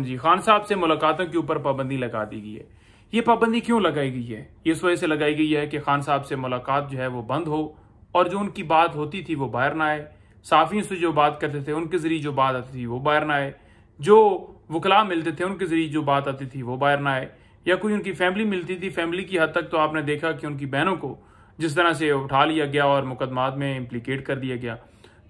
जी, खान साहब से मुलाकातों के ऊपर पाबंदी लगा दी गई है। ये पाबंदी क्यों लगाई गई है? इस वजह से लगाई गई है कि खान साहब से मुलाकात जो है वो बंद हो और जो उनकी बात होती थी वो बाहर ना आए। साफियों से जो बात करते थे उनके जरिए जो बात आती थी वो बाहर ना आए। जो वकला मिलते थे उनके जरिए जो बात आती थी वो बाहर ना आए। या कोई उनकी फैमिली मिलती थी, फैमिली की हद तक तो आपने देखा कि उनकी बहनों को जिस तरह से उठा लिया गया और मुकदमात में इम्प्लीकेट कर दिया गया।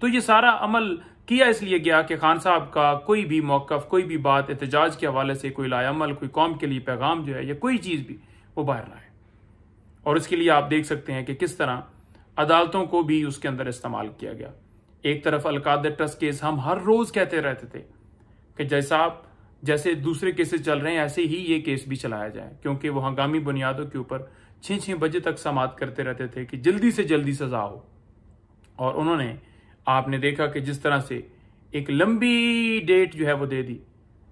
तो ये सारा अमल किया इसलिए गया कि खान साहब का कोई भी मौकफ, कोई भी बात एहतजाज के हवाले से, कोई लायामल, कोई कौम के लिए पैगाम जो है या कोई चीज़ भी वो बाहर ना आए। और इसके लिए आप देख सकते हैं कि किस तरह अदालतों को भी उसके अंदर इस्तेमाल किया गया। एक तरफ अलकादर ट्रस्ट केस हम हर रोज कहते रहते थे कि जैसे दूसरे केसेस चल रहे हैं ऐसे ही ये केस भी चलाया जाए, क्योंकि वो हंगामी बुनियादों के ऊपर 6-6 बजे तक समाअत करते रहते थे कि जल्दी से जल्दी सजा हो। और उन्होंने, आपने देखा कि जिस तरह से एक लंबी डेट जो है वो दे दी।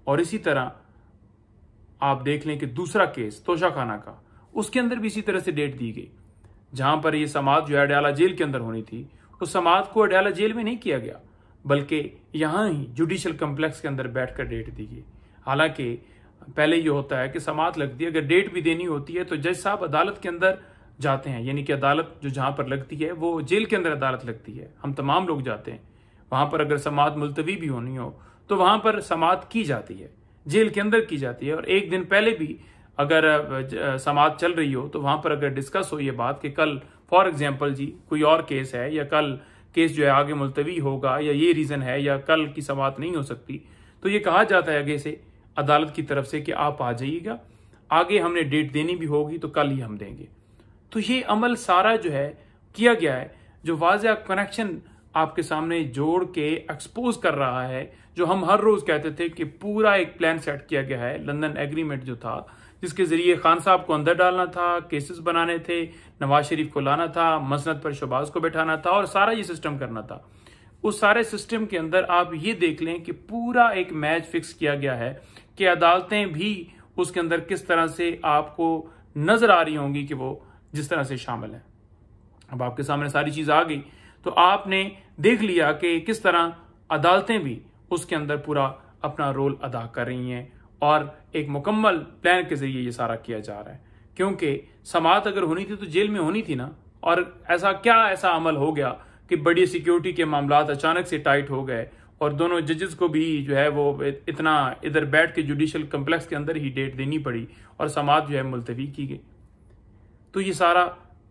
और इसी तरह आप देख लें कि दूसरा केस तोशा खाना का, उसके अंदर भी इसी तरह से डेट दी गई। जहां पर ये समाअत जो है अडयाला जेल के अंदर होनी थी, उस समाअत को अडयाला जेल में नहीं किया गया, बल्कि यहां ही जुडिशल कम्प्लेक्स के अंदर बैठकर डेट दी गई। हालांकि पहले ये होता है कि समाअत लगती है, अगर डेट भी देनी होती है तो जज साहब अदालत के अंदर जाते हैं, यानी कि अदालत जो जहां पर लगती है वो जेल के अंदर अदालत लगती है, हम तमाम लोग जाते हैं वहां पर। अगर समाअत मुलतवी भी होनी हो तो वहां पर समाअत की जाती है, जेल के अंदर की जाती है। और एक दिन पहले भी अगर समाअत चल रही हो तो वहां पर अगर डिस्कस हो ये बात कि कल फॉर एग्जाम्पल जी कोई और केस है, या कल केस जो है आगे मुलतवी होगा, या ये रीजन है, या कल की समाअत नहीं हो सकती, तो ये कहा जाता है आगे से अदालत की तरफ से कि आप आ जाइएगा, आगे हमने डेट देनी भी होगी तो कल ही हम देंगे। तो ये अमल सारा जो है किया गया है, जो वाज़ेह कनेक्शन आपके सामने जोड़ के एक्सपोज कर रहा है, जो हम हर रोज कहते थे कि पूरा एक प्लान सेट किया गया है। लंदन एग्रीमेंट जो था, जिसके जरिए खान साहब को अंदर डालना था, केसेस बनाने थे, नवाज शरीफ को लाना था, मसनद पर शहबाज को बैठाना था और सारा ये सिस्टम करना था। उस सारे सिस्टम के अंदर आप ये देख लें कि पूरा एक मैच फिक्स किया गया है कि अदालतें भी उसके अंदर किस तरह से आपको नजर आ रही होंगी कि वो जिस तरह से शामिल है। अब आपके सामने सारी चीज आ गई तो आपने देख लिया कि किस तरह अदालतें भी उसके अंदर पूरा अपना रोल अदा कर रही हैं और एक मुकम्मल प्लान के जरिए ये सारा किया जा रहा है। क्योंकि समाअत अगर होनी थी तो जेल में होनी थी ना, और ऐसा अमल हो गया कि बड़ी सिक्योरिटी के मामला अचानक से टाइट हो गए और दोनों जजेस को भी जो है वो इतना इधर बैठ के जुडिशल कम्प्लेक्स के अंदर ही डेट देनी पड़ी और समाअत जो है मुलतवी की गई। तो ये सारा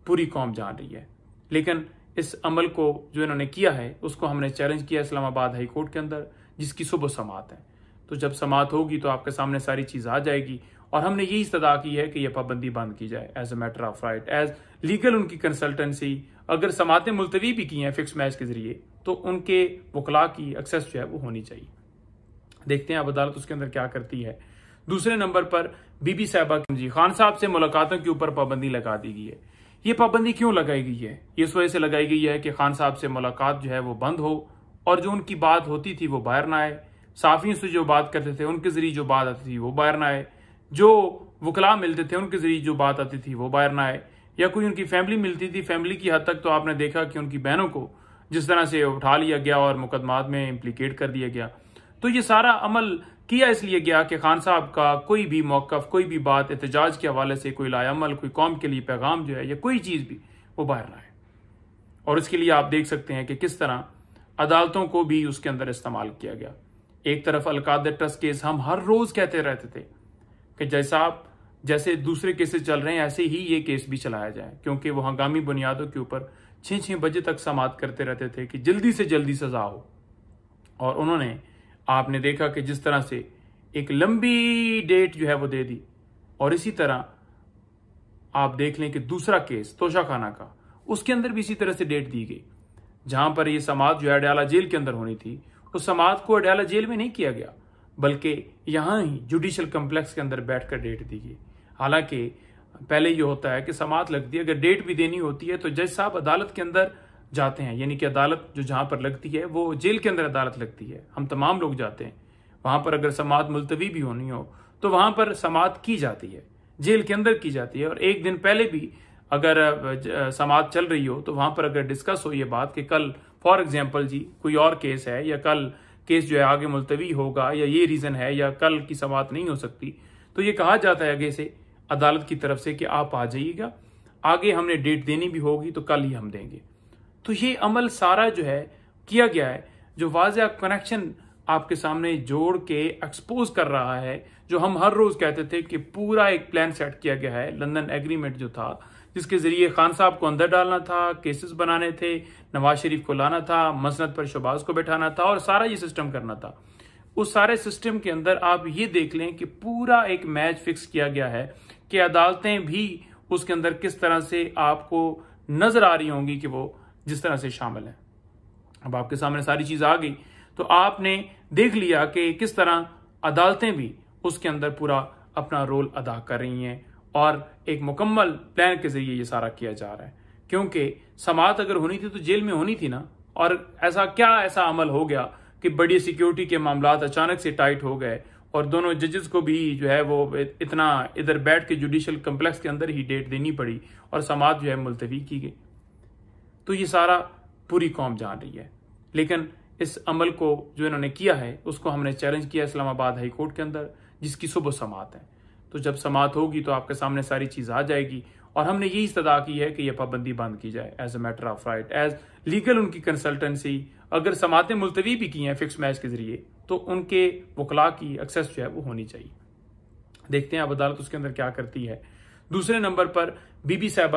पूरी कौम जान रही है। लेकिन इस अमल को जो इन्होंने किया है उसको हमने चैलेंज किया इस्लामाबाद हाई कोर्ट के अंदर, जिसकी सुबह समाअत है। तो जब समाअत होगी तो आपके सामने सारी चीज आ जाएगी और हमने यही इस्तदा की है कि यह पाबंदी बंद की जाए as a matter of right, as legal उनकी कंसल्टेंसी। अगर समाअतें मुलतवी भी की हैं फिक्स मैच के जरिए तो उनके वकला की एक्सेस जो है वो होनी चाहिए। देखते हैं अब अदालत उसके अंदर क्या करती है। दूसरे नंबर पर बीबी साहबा जी, खान साहब से मुलाकातों के ऊपर पाबंदी लगा दी गई है। ये पाबंदी क्यों लगाई गई है? इस वजह से लगाई गई है कि खान साहब से मुलाकात जो है वो बंद हो और जो उनकी बात होती थी वो बाहर ना आए। साफियों से जो बात करते थे उनके जरिए जो बात आती थी वो बाहर ना आए। जो वकला मिलते थे उनके जरिए जो बात आती थी वो बाहर ना आए। या कोई उनकी फैमिली मिलती थी, फैमिली की हद तक तो आपने देखा कि उनकी बहनों को जिस तरह से उठा लिया गया और मुकदमात में इम्प्लीकेट कर दिया गया। तो ये सारा अमल किया इसलिए गया कि खान साहब का कोई भी मौकफ, कोई भी बात एहतजाज के हवाले से, कोई लायामल, कोई कौम के लिए पैगाम जो है या कोई चीज भी वो बाहर ना आए। और इसके लिए आप देख सकते हैं कि किस तरह अदालतों को भी उसके अंदर इस्तेमाल किया गया। एक तरफ अलकादर ट्रस्ट केस हम हर रोज कहते रहते थे कि जैसे दूसरे केसेस चल रहे हैं ऐसे ही ये केस भी चलाया जाए, क्योंकि वो हंगामी बुनियादों के ऊपर 6-6 बजे तक समाअत करते रहते थे कि जल्दी से जल्दी सजा हो। और उन्होंने, आपने देखा कि जिस तरह से एक लंबी डेट जो है वो दे दी। और इसी तरह आप देख लें कि दूसरा केस तोशा खाना का, उसके अंदर भी इसी तरह से डेट दी गई। जहां पर ये समाअत जो है अडयाला जेल के अंदर होनी थी, उस समाअत को अडयाला जेल में नहीं किया गया, बल्कि यहां ही जुडिशल कम्प्लेक्स के अंदर बैठकर डेट दी गई। हालांकि पहले ये होता है कि समाअत लगती है, अगर डेट भी देनी होती है तो जज साहब अदालत के अंदर जाते हैं, यानी कि अदालत जो जहां पर लगती है वो जेल के अंदर अदालत लगती है, हम तमाम लोग जाते हैं वहां पर। अगर समाअत मुलतवी भी होनी हो तो वहां पर समाअत की जाती है, जेल के अंदर की जाती है। और एक दिन पहले भी अगर समाअत चल रही हो तो वहां पर अगर डिस्कस हो ये बात कि कल फॉर एग्जाम्पल जी कोई और केस है, या कल केस जो है आगे मुलतवी होगा, या ये रीजन है, या कल की समाअत नहीं हो सकती, तो ये कहा जाता है आगे से अदालत की तरफ से कि आप आ जाइएगा, आगे हमने डेट देनी भी होगी तो कल ही हम देंगे। तो ये अमल सारा जो है किया गया है, जो वाज़ेह कनेक्शन आपके सामने जोड़ के एक्सपोज कर रहा है, जो हम हर रोज कहते थे कि पूरा एक प्लान सेट किया गया है। लंदन एग्रीमेंट जो था, जिसके जरिए खान साहब को अंदर डालना था, केसेस बनाने थे, नवाज शरीफ को लाना था, मसनद पर शहबाज को बैठाना था और सारा ये सिस्टम करना था। उस सारे सिस्टम के अंदर आप ये देख लें कि पूरा एक मैच फिक्स किया गया है कि अदालतें भी उसके अंदर किस तरह से आपको नजर आ रही होंगी कि वो जिस तरह से शामिल है। अब आपके सामने सारी चीज आ गई तो आपने देख लिया कि किस तरह अदालतें भी उसके अंदर पूरा अपना रोल अदा कर रही हैं और एक मुकम्मल प्लान के जरिए ये सारा किया जा रहा है। क्योंकि समाअत अगर होनी थी तो जेल में होनी थी ना, और ऐसा अमल हो गया कि बड़ी सिक्योरिटी के मामला अचानक से टाइट हो गए और दोनों जजेस को भी जो है वो इतना इधर बैठ के जुडिशियल कम्प्लेक्स के अंदर ही डेट देनी पड़ी और समाअत जो है मुलतवी की गई। तो ये सारा पूरी कौम जान रही है, लेकिन इस अमल को जो इन्होंने किया है उसको हमने चैलेंज किया इस्लामाबाद हाई कोर्ट के अंदर, जिसकी सुबह समाअत है। तो जब समाअत होगी तो आपके सामने सारी चीज आ जाएगी और हमने यही इस्तदा की है कि यह पाबंदी बंद की जाए as a matter of right, as legal उनकी कंसल्टेंसी। अगर समाअतें मुलतवी भी की हैं फिक्स मैच के जरिए तो उनके वकला की एक्सेस जो है वो होनी चाहिए। देखते हैं अब अदालत उसके अंदर क्या करती है। दूसरे नंबर पर बीबी साहबा